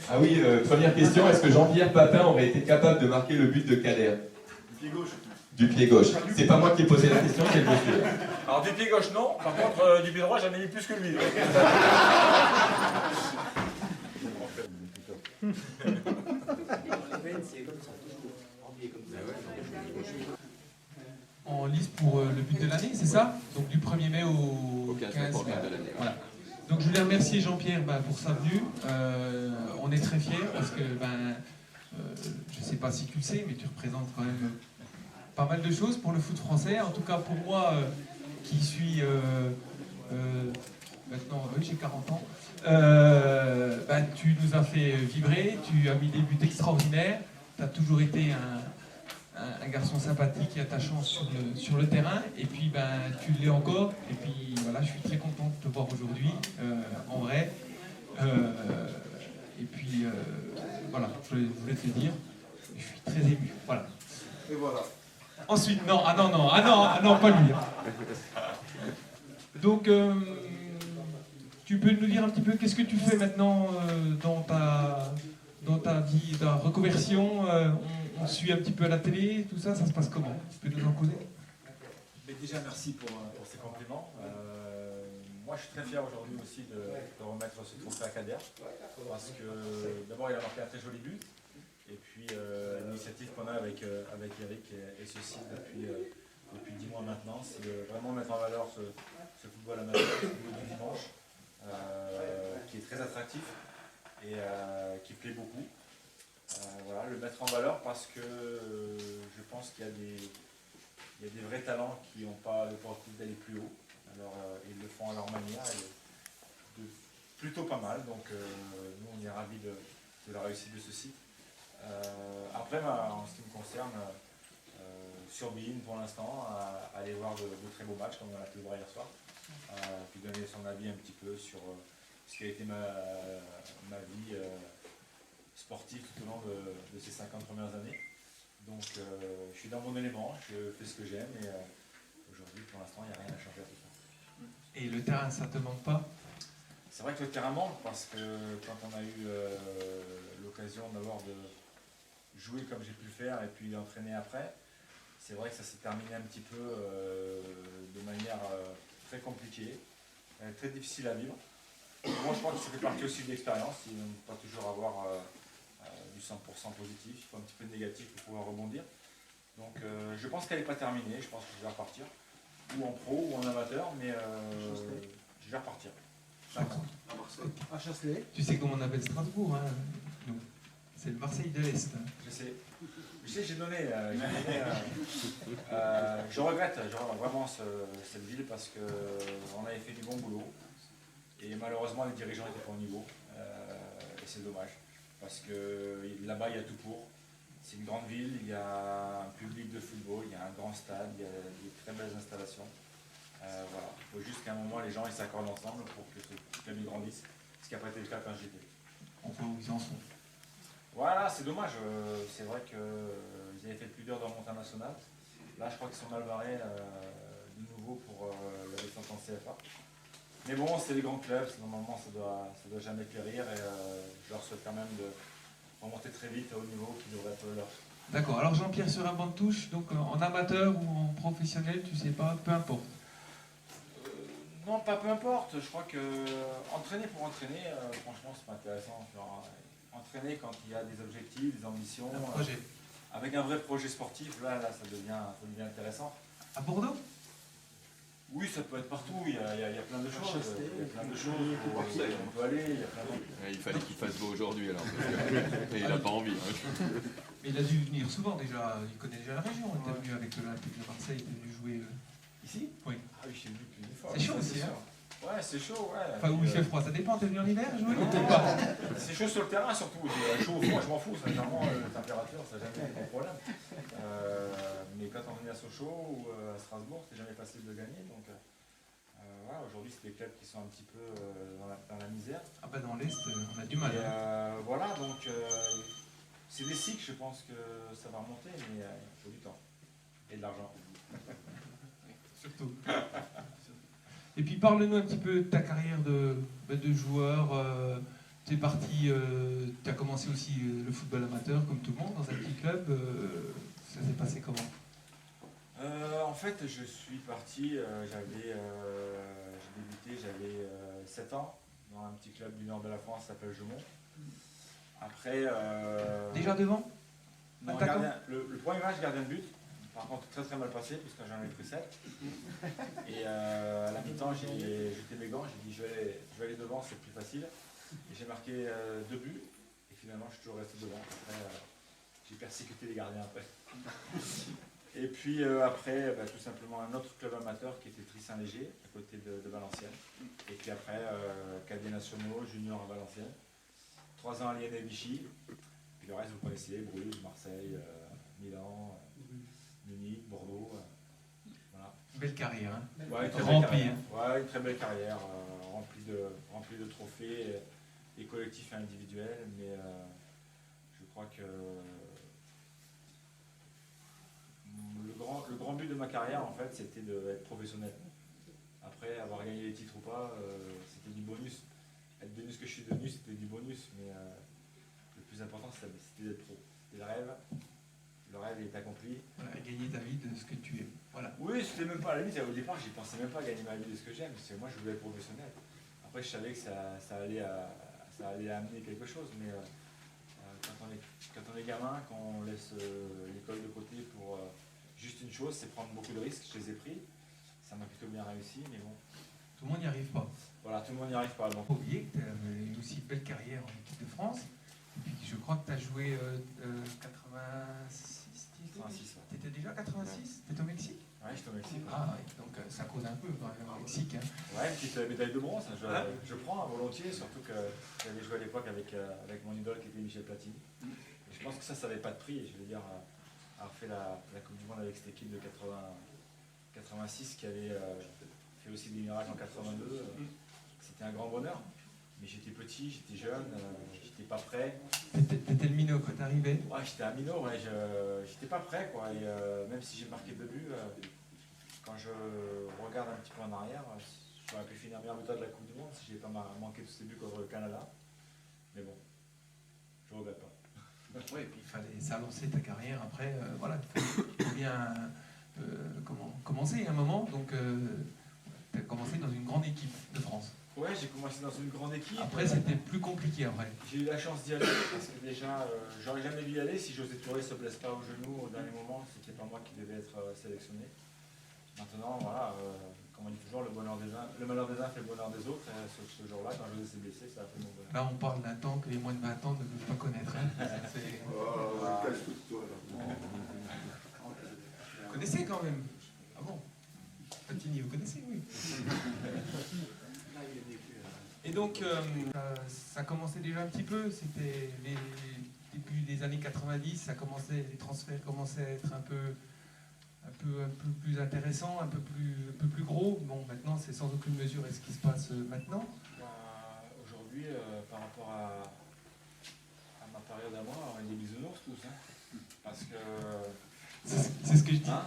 Ah oui, première question, est-ce que Jean-Pierre Papin aurait été capable de marquer le but de Kader? Du pied gauche. Du pied gauche. C'est pas moi qui ai posé la question, c'est le monsieur. Alors du pied gauche non, par contre du pied droit j'en ai mis plus que lui. En lice pour le but de l'année, c'est ça? Donc du 1er mai au 15 mai. Voilà. Donc je voulais remercier Jean-Pierre pour sa venue. On est très fiers parce que, je ne sais pas si tu le sais, mais tu représentes quand même pas mal de choses pour le foot français. En tout cas pour moi, qui suis maintenant, j'ai 40 ans, tu nous as fait vibrer, tu as mis des buts extraordinaires, tu as toujours été un garçon sympathique et attachant sur le terrain, et puis tu l'es encore, et puis voilà, je suis très content de te voir aujourd'hui, en vrai, et puis voilà, je voulais te le dire, je suis très ému, voilà. Et voilà. Ensuite, non, pas lui. Donc, tu peux nous dire un petit peu qu'est-ce que tu fais maintenant dans ta vie, ta reconversion, on suit un petit peu à la télé, tout ça, ça se passe comment? Tu peux nous en causer? Mais déjà merci pour ces compliments. Moi je suis très fier aujourd'hui aussi de remettre ce trophée à Kader, parce que d'abord il a marqué un très joli but, et puis l'initiative qu'on a avec Eric et ceci depuis 10 mois maintenant, c'est de vraiment mettre en valeur ce football amateur, ce football du dimanche, qui est très attractif et qui plaît beaucoup. Voilà, le mettre en valeur parce que je pense qu'il y a des vrais talents qui n'ont pas l'opportunité d'aller plus haut. Alors ils le font à leur manière et plutôt pas mal. Donc nous on est ravis de la réussite de ce site. Après, en ce qui me concerne, sur Bein pour l'instant, aller voir de très beaux matchs comme on a pu le voir hier soir, puis donner son avis un petit peu sur ce qui a été ma vie sportive tout au long de ces 50 premières années. Donc je suis dans mon élément, je fais ce que j'aime et aujourd'hui pour l'instant il n'y a rien à changer à tout ça. Et le terrain, ça te manque pas? C'est vrai que le terrain manque parce que quand on a eu l'occasion d'abord de jouer comme j'ai pu le faire et puis d'entraîner après, c'est vrai que ça s'est terminé un petit peu de manière très compliquée, très difficile à vivre. Moi je crois que ça fait partie aussi de l'expérience, il ne faut pas toujours avoir du 100% positif, il faut un petit peu de négatif pour pouvoir rebondir. Donc je pense qu'elle n'est pas terminée, je pense que je vais repartir, ou en pro ou en amateur, mais je vais repartir. À Chasselet. Tu sais comment on appelle Strasbourg, hein, nous. C'est le Marseille de l'Est. Je sais, j'ai donné. Je regrette vraiment cette ville parce qu'on avait fait du bon boulot et malheureusement les dirigeants n'étaient pas au niveau et c'est dommage parce que là-bas il y a tout pour. C'est une grande ville, il y a un public de football, il y a un grand stade, il y a des très belles installations. Voilà. Il faut juste qu'à un moment les gens s'accordent ensemble pour que ce club grandisse, ce qui n'a pas été le cas quand j'y étais. On voit où ils en sont. Voilà, c'est dommage. C'est vrai qu'ils avaient fait le plus dur de remonter en national. Là, je crois qu'ils sont mal barrés de nouveau pour la descente en CFA. Mais bon, c'est les grands clubs, normalement ça doit jamais périr et je leur souhaite quand même de remonter très vite au niveau qui devrait être leur. D'accord, alors Jean-Pierre sur un banc de touche, donc en amateur ou en professionnel, tu sais pas, peu importe. Non, pas peu importe. Je crois que entraîner pour entraîner, franchement, c'est pas intéressant. Genre, entraîner quand il y a des objectifs, des ambitions, Un projet. avec un vrai projet sportif, là ça devient intéressant. À Bordeaux? Oui, ça peut être partout, il y a plein de choses. Il y a plein de choses où on peut aller, il y a plein de... Il fallait qu'il fasse beau aujourd'hui alors. Et il n'a pas envie. Hein. Mais il a dû venir souvent déjà, il connaît déjà la région, il était venu avec l'Olympique de Marseille, il était venu jouer... Ici? Oui. Ah oui, je suis venu plusieurs fois. C'est chaud aussi, hein? Ouais, c'est chaud, ouais. Enfin, où il fait froid, ça dépend, t'es venu en hiver jouer ou C'est chaud sur le terrain surtout, chaud au fond, je m'en fous, sincèrement, la température, ça n'a jamais été un problème. Mais quand on venait à Sochaux ou à Strasbourg, c'était jamais facile de gagner, donc voilà, aujourd'hui c'est des clubs qui sont un petit peu dans la misère. Ah bah dans l'Est, on a du mal. Voilà, donc c'est des cycles, je pense que ça va remonter, mais il faut du temps et de l'argent. Surtout. Et puis parle-nous un petit peu de ta carrière de joueur. tu es parti, tu as commencé aussi le football amateur comme tout le monde dans un petit club. Ça s'est passé comment? En fait, je suis parti, j'ai débuté, j'avais 7 ans dans un petit club du nord de la France qui s'appelle Gemont. Après. Déjà devant? Non, le premier match, gardien de but. Par contre, très très mal passé, puisque j'en ai pris 7. Et à la mi-temps, j'ai jeté mes gants, j'ai dit je vais aller devant, c'est plus facile. Et j'ai marqué 2 buts. Et finalement, je suis toujours resté devant. Après, j'ai persécuté les gardiens après. Et puis après, tout simplement un autre club amateur qui était Tris-Saint-Léger, à côté de Valenciennes. Et puis après, cadets nationaux, juniors à Valenciennes. 3 ans à Liène et Vichy. Puis le reste, vous connaissez, Bruges, Marseille, Milan, Munich, Bordeaux. Voilà. Belle carrière, hein. Ouais, une très Remplie, belle carrière. hein. Ouais, une très belle carrière, remplie de trophées, et collectifs et individuels. Mais je crois que le grand but de ma carrière, en fait, c'était d'être professionnel. Après, avoir gagné les titres ou pas, c'était du bonus. Être devenu ce que je suis devenu, c'était du bonus. Mais le plus important, c'était d'être pro. C'était le rêve. Le rêve est accompli. Voilà, gagner ta vie de ce que tu es. Voilà. Oui, c'était même pas à la limite. Au départ, j'y pensais même pas à gagner ma vie de ce que j'aime. Moi, je voulais être professionnel. Après, je savais que ça allait amener quelque chose. Mais quand on est gamin, qu'on laisse l'école de côté pour juste une chose, c'est prendre beaucoup de risques. Je les ai pris. Ça m'a plutôt bien réussi, mais bon. Tout le monde n'y arrive pas. Voilà, tout le monde n'y arrive pas. Il faut oublier que tu as eu aussi une belle carrière en équipe de France. Et puis je crois que tu as joué 86. 86, Tu étais déjà 86? Tu étais au Mexique? Ouais, j'étais au Mexique. Ah, ouais. Donc ça cause un peu quand même au Mexique. Hein. Ouais, une petite médaille de bronze. Je prends volontiers, surtout que j'avais joué à l'époque avec mon idole qui était Michel Platini. Et je pense que ça n'avait pas de prix. Et je veux dire, avoir fait la Coupe du Monde avec cette équipe de 86 qui avait fait aussi des miracles en 82, c'était un grand bonheur. Mais j'étais petit, j'étais jeune, j'étais pas prêt. T'étais le minot quand t'arrivais? Ouais, j'étais un minot, ouais, j'étais pas prêt, quoi. Et même si j'ai marqué 2 buts, quand je regarde un petit peu en arrière, j'aurais pu finir meilleur buteur de la Coupe du Monde si j'ai pas manqué tous ces buts contre le Canada. Mais bon, je regrette pas. Oui, et puis il fallait ça lancer ta carrière après. Voilà, il faut bien commencer à un moment. Donc, tu as commencé dans une grande équipe de France. Ouais, j'ai commencé dans une grande équipe. Après, c'était plus compliqué après. J'ai eu la chance d'y aller parce que déjà, j'aurais jamais dû y aller si José Touré ne se blesse pas au genou au dernier moment. C'était pas moi qui devais être sélectionné. Maintenant, voilà, comme on dit toujours, le malheur des uns fait le bonheur des autres. Ce jour-là, quand José s'est blessé, ça a fait mon bonheur. Là, on parle d'un temps que les moins de 20 ans ne peuvent pas connaître. Hein. Vous connaissez quand même? Ah bon? Platini, vous connaissez, oui. Et donc, ça commençait déjà un petit peu, c'était les débuts des années 90, les transferts commençaient à être un peu plus intéressants, un peu plus gros. Bon, maintenant, c'est sans aucune mesure ce qui se passe maintenant. Aujourd'hui, par rapport à ma période à moi, on est des bisounours tous. Hein, parce que... C'est ce que je dis. Hein,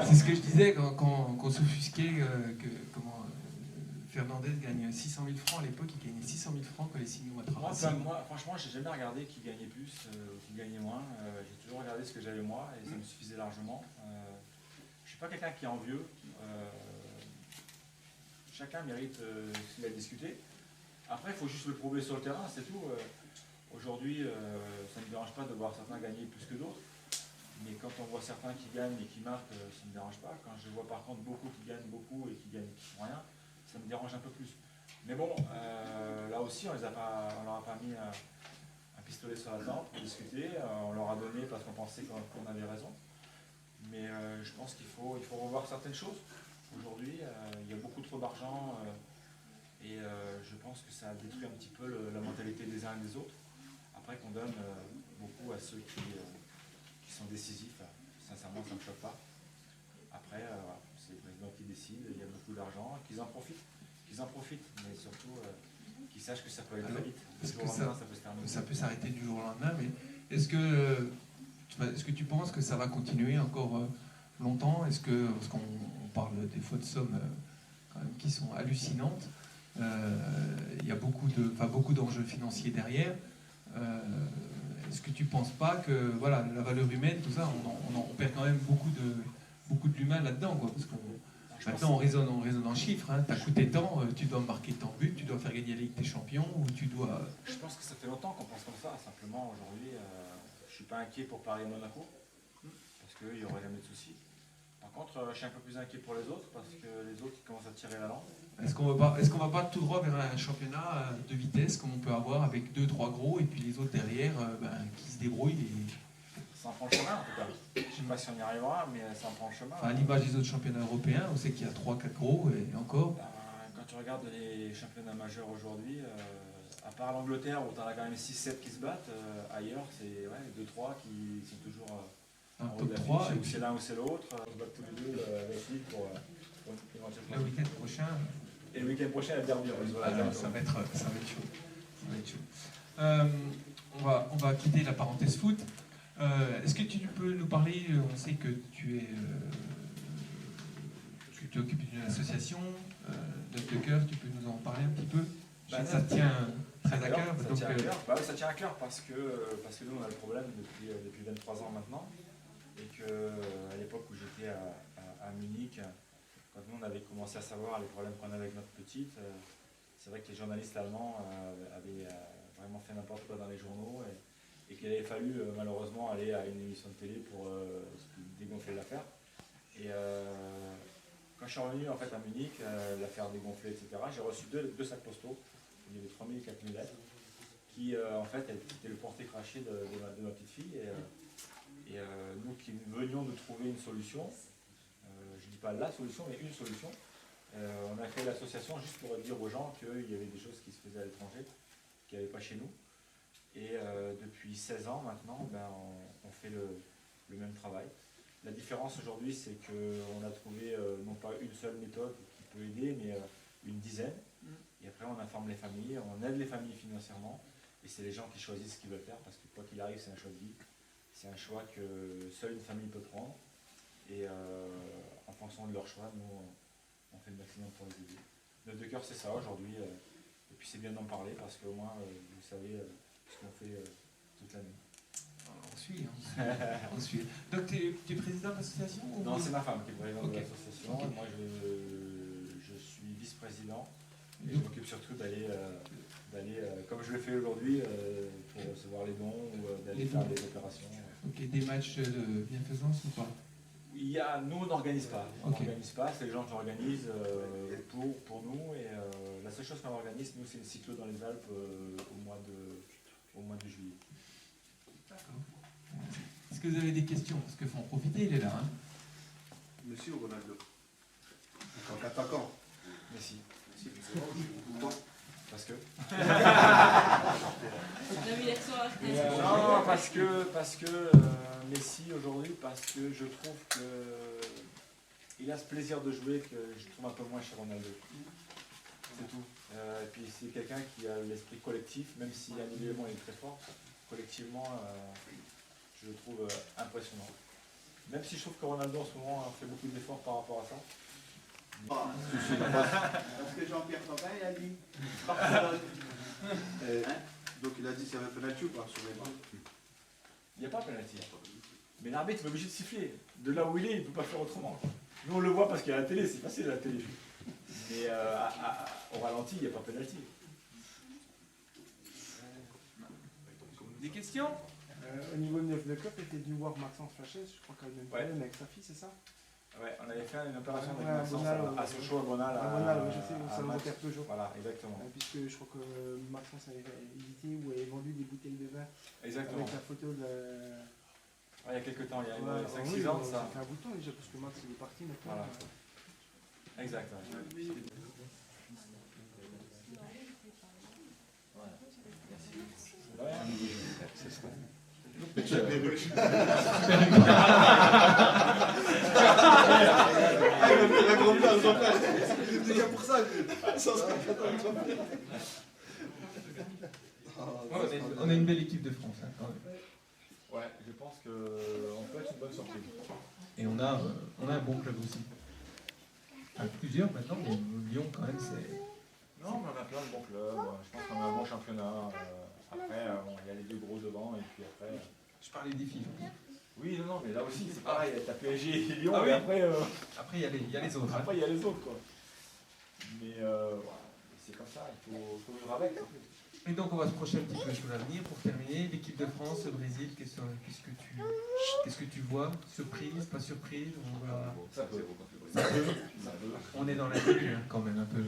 c'est ce que je disais quand s'offusquait Fernandez gagne 600 000 francs à l'époque, il gagnait 600 000 francs quand les signaux à travers. Moi, franchement, j'ai jamais regardé qui gagnait plus ou qui gagnait moins. J'ai toujours regardé ce que j'avais moi et ça me suffisait largement. Je suis pas quelqu'un qui est envieux. Chacun mérite ce qu'il a discuté. Après, il faut juste le prouver sur le terrain, c'est tout. Aujourd'hui, ça ne me dérange pas de voir certains gagner plus que d'autres. Mais quand on voit certains qui gagnent et qui marquent, ça ne me dérange pas. Quand je vois par contre beaucoup qui gagnent beaucoup et qui gagnent qui font rien, ça me dérange un peu plus. Mais bon, là aussi, on leur a pas mis un pistolet sur la tempe pour discuter. On leur a donné parce qu'on pensait qu'on avait raison. Mais je pense qu'il faut revoir certaines choses. Aujourd'hui, il y a beaucoup trop d'argent et je pense que ça détruit un petit peu la mentalité des uns et des autres. Après qu'on donne beaucoup à ceux qui sont décisifs, sincèrement ça ne me choque pas. Après, c'est le président qui décide, il y a beaucoup d'argent, qu'ils en profitent, mais surtout qu'ils sachent que ça peut aller très vite. Parce que ça peut se terminer. Ça peut s'arrêter du jour au lendemain, mais est-ce que tu penses que ça va continuer encore longtemps? Parce qu'on parle des fois de sommes quand même qui sont hallucinantes. Il y a beaucoup beaucoup d'enjeux financiers derrière. Est-ce que tu ne penses pas que voilà, la valeur humaine, tout ça, on perd quand même beaucoup de l'humain là-dedans, quoi, parce qu'on maintenant on raisonne en chiffres, hein. Tu as coûté tant, tu dois marquer tant de buts, tu dois faire gagner la Ligue des Champions, ou tu dois... Je pense que ça fait longtemps qu'on pense comme ça, simplement aujourd'hui, je ne suis pas inquiet pour Paris et Monaco, parce qu'il n'y aurait jamais de soucis. Par contre, je suis un peu plus inquiet pour les autres, parce que les autres ils commencent à tirer la langue. Est-ce qu'on va pas tout droit vers un championnat de vitesse, comme on peut avoir avec 2-3 gros, et puis les autres derrière qui se débrouillent Ça en prend le chemin en tout cas. Je ne sais pas si on y arrivera, mais ça en prend le chemin. À l'image des autres championnats européens, on sait qu'il y a 3-4 gros, et encore... Quand tu regardes les championnats majeurs aujourd'hui, à part l'Angleterre où tu en as quand même 6-7 qui se battent, ailleurs c'est 2-3 qui sont toujours un en haut top de la 3. fiche, Et ou puis c'est l'un ou c'est l'autre. On se bat tous les deux avec lui pour éventuellement. le week-end prochain... Et le week-end prochain, la derby. Ça va être chaud. Ça va être chaud. On va quitter la parenthèse foot. Est-ce que tu peux nous parler, on sait que tu t'occupes d'une association, Notes de cœur, tu peux nous en parler un petit peu? Je sais que ça te tient très à cœur. Ça tient à cœur parce que nous on a le problème depuis 23 ans maintenant, et qu'à l'époque où j'étais à Munich, quand nous on avait commencé à savoir les problèmes qu'on avait avec notre petite, c'est vrai que les journalistes allemands avaient vraiment fait n'importe quoi dans les journaux, et qu'il avait fallu malheureusement aller à une émission de télé pour dégonfler l'affaire. Et quand je suis revenu en fait à Munich, l'affaire dégonflée, etc., j'ai reçu deux sacs postaux, il y avait 3000 et 4000 lettres, qui en fait étaient le porté craché de ma petite fille. Et nous qui venions de trouver une solution, je ne dis pas la solution, mais une solution, on a créé l'association juste pour dire aux gens qu'il y avait des choses qui se faisaient à l'étranger, qu'il n'y avait pas chez nous. Et depuis 16 ans maintenant, on fait le même travail. La différence aujourd'hui, c'est qu'on a trouvé non pas une seule méthode qui peut aider, mais une dizaine. Et après, on informe les familles, on aide les familles financièrement. Et c'est les gens qui choisissent ce qu'ils veulent faire, parce que quoi qu'il arrive, c'est un choix de vie. C'est un choix que seule une famille peut prendre. Et en fonction de leur choix, nous, on fait le maximum pour les aider. Notes de cœur, c'est ça aujourd'hui. Et puis c'est bien d'en parler, parce qu'au moins, vous savez ce qu'on fait toute l'année. On suit. Donc tu es président de l'association? Non, c'est ma femme qui est présidente de l'association. Okay. Moi, je suis vice-président. Et je m'occupe surtout d'aller, comme je le fais aujourd'hui, pour recevoir les dons ou d'aller faire des opérations. Ok, des matchs de bienfaisance ou pas? Nous, on n'organise pas. On Okay. n'organise pas, c'est les gens qui organisent pour nous. Et la seule chose qu'on organise, nous, c'est une cyclo dans les Alpes au mois de juillet. D'accord. Est-ce que vous avez des questions? Parce qu'il faut en profiter, il est là. Hein. Monsieur Ronaldo. Encore attaquant. Merci. Pourquoi? Parce que. Non, parce que Messi aujourd'hui, parce que je trouve qu'il a ce plaisir de jouer que je trouve un peu moins chez Ronaldo. C'est tout. Et puis c'est quelqu'un qui a l'esprit collectif, même si individuellement il est très fort, collectivement je le trouve impressionnant. Même si je trouve que Ronaldo en ce moment fait beaucoup d'efforts par rapport à ça. Parce que Jean-Pierre Papin, il a dit. Donc il a dit s'il y avait penalty ou pas sur les bras. Il n'y a pas penalty. Mais l'arbitre est obligé de siffler. De là où il est, il ne peut pas faire autrement. Nous on le voit parce qu'il y a la télé, c'est facile à la télé. Mais au ralenti, il n'y a pas penalty. Des questions? Au niveau de 9 de COP, était venu voir Maxence Fachet, je crois qu'elle a le même problème avec sa fille, c'est ça? Ouais, on avait fait une opération Ouais, avec Maxence à Sochaux, à Bonal. À Bonal, je sais, au salon de Peugeot. Voilà, exactement. Puisque je crois que Maxence avait visité ou avait vendu des bouteilles de vin. Exactement. Avec la photo de... il y a quelques temps, il y a 5-6 oui, ans de ça. Ça fait un bout de temps déjà, parce que Max il est parti maintenant. Voilà. Exact. Ouais. C'est déjà pour ça. On a une belle équipe de France. Hein, quand même. Ouais, je pense qu'on peut être une bonne surprise. Et on a un bon club aussi. Enfin, plusieurs maintenant, mais Lyon quand même Non, mais on a plein de bons clubs. Je pense qu'on a un bon championnat. Après, bon, il y a les deux gros devant et puis après. Je parlais des filles. Oui, non, mais là aussi, c'est pareil. T'as PSG et Lyon, Ah oui. et après. Après, il y a les autres. hein. Après, il y a les autres, quoi. Mais voilà, c'est comme ça, il faut vivre avec. Et donc, on va se projeter un petit peu sur l'avenir. Pour terminer, l'équipe de France, le Brésil, qu'est-ce que tu vois? Surprise, pas surprise? Ça peut. On est dans la ligue hein, quand même un peu.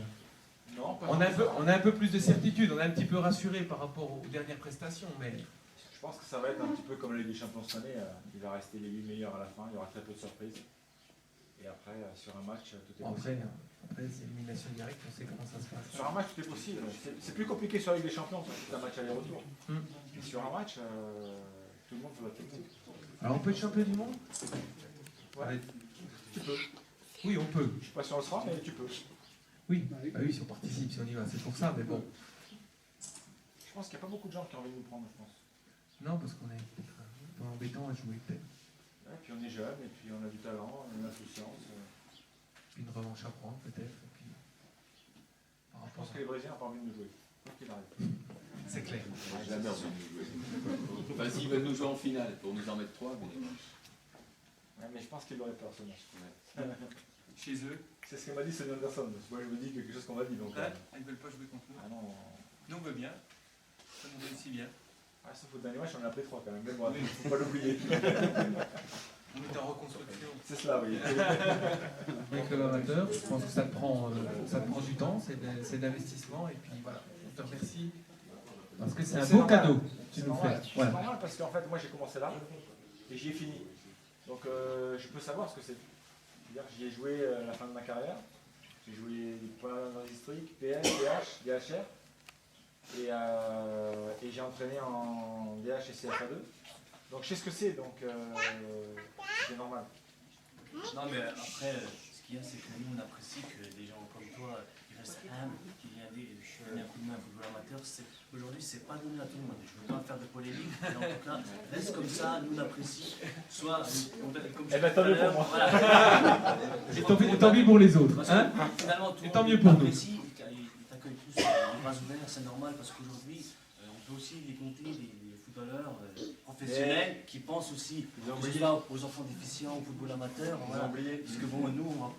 Non, pas On a un peu plus de certitude, on est un petit peu rassuré par rapport aux dernières prestations, mais Je pense que ça va être un petit peu comme la Ligue des Champions cette année. Il va rester les 8 meilleurs à la fin, il y aura très peu de surprises. Et après, sur un match, tout est possible. après c'est élimination directe, on sait comment ça se passe. Sur un match, tout est possible. C'est plus compliqué sur la Ligue des Champions, c'est un match aller-retour. Mais sur un match, tout le monde peut être possible. Alors on peut être champion du monde? Ouais. Tu peux. Oui, on peut. Je sais pas si on le sera, mais tu peux. Oui, bah oui, si on participe, si on y va, c'est pour ça, mais bon. Je pense qu'il n'y a pas beaucoup de gens qui ont envie de nous prendre, je pense. Non, parce qu'on est un peu embêtant à jouer peut-être. Ouais, puis on est jeune, et puis on a du talent, on a une insouciance. Puis une revanche à prendre peut-être. et puis, par Je rapport pense que les Brésiliens n'ont pas envie de nous jouer. Quoi qu'il arrive. C'est clair. Jamais envie de nous jouer. Enfin, s'ils veulent nous jouer en finale, pour nous en mettre 3, mais... Ouais, mais je pense qu'ils l'auraient peur, ce match. Chez eux, C'est ce que m'a dit Sonny Anderson. Moi, je me dis quelque chose qu'on m'a dit. Donc, ils ne veulent pas jouer contre nous. ah non. Nous on veut bien, ça nous réussit bien. Ah, sauf au dernier match, on en a pris 3 quand même. Mais bon, il ne faut pas l'oublier. On est en reconstruction. C'est cela, oui. Avec le amateur, je pense que ça te prend du temps, c'est d'investissement et puis voilà, on te remercie parce que c'est un C'est beau normal. cadeau que tu C'est nous normal. fais. C'est Voilà. normal parce qu'en fait, moi, j'ai commencé là et j'y ai fini. Donc, je peux savoir ce que c'est. C'est-à-dire que j'y ai joué à la fin de ma carrière. J'ai joué des points dans les historiques, PS, DH, DHR. Et j'ai entraîné en DH et CFA2. Donc je sais ce que c'est, donc c'est normal. Non, mais après, ce qu'il y a, c'est que nous, on apprécie que des gens comme toi, qui restent humbles, qui viennent donner un coup de main au football amateur. Aujourd'hui, c'est pas donné à tout le monde. Je ne veux pas faire de polémique, mais en tout cas, reste comme ça, nous, on apprécie. Soit, comme je Eh ben, tant mieux pour moi. Voilà. Et tant mieux pour les autres. Parce Hein que finalement, tout Et le tant monde mieux pour nous. apprécie, ils t'accueillent tous les bras ouverts, c'est normal, parce qu'aujourd'hui, on peut aussi les compter, les footballeurs professionnels qui pensent aussi, que ce soit aux enfants déficients, au football amateur, voilà. Parce que bon, nous, on va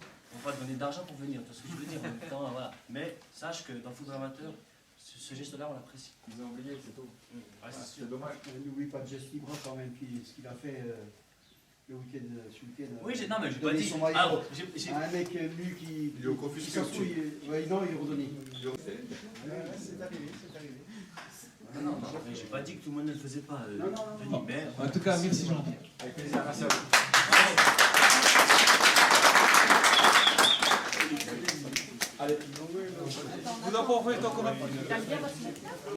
pas donner d'argent pour venir, tu vois ce que je veux dire, en même temps, voilà. Mais sache que dans le football amateur, ce geste-là, on l'apprécie. Ils ont oublié, c'est tout. Ouais, c'est sûr. C'est dommage. N'oublie pas Jess Libra quand même, ce qu'il a fait le week-end, ce week-end. Oui, non, mais j'ai pas donner dit. son maillot Alors, à un mec, lui, qui. Il est au confisqué s'en fout, ouais, non, il est redonné. C'est arrivé, c'est arrivé. non, mais j'ai pas dit que tout le monde ne le faisait pas, Non, non, non, Denis, mais... En tout cas, merci Jean-Pierre. Avec plaisir, merci à vous. Allez. Vous en profitez encore un peu.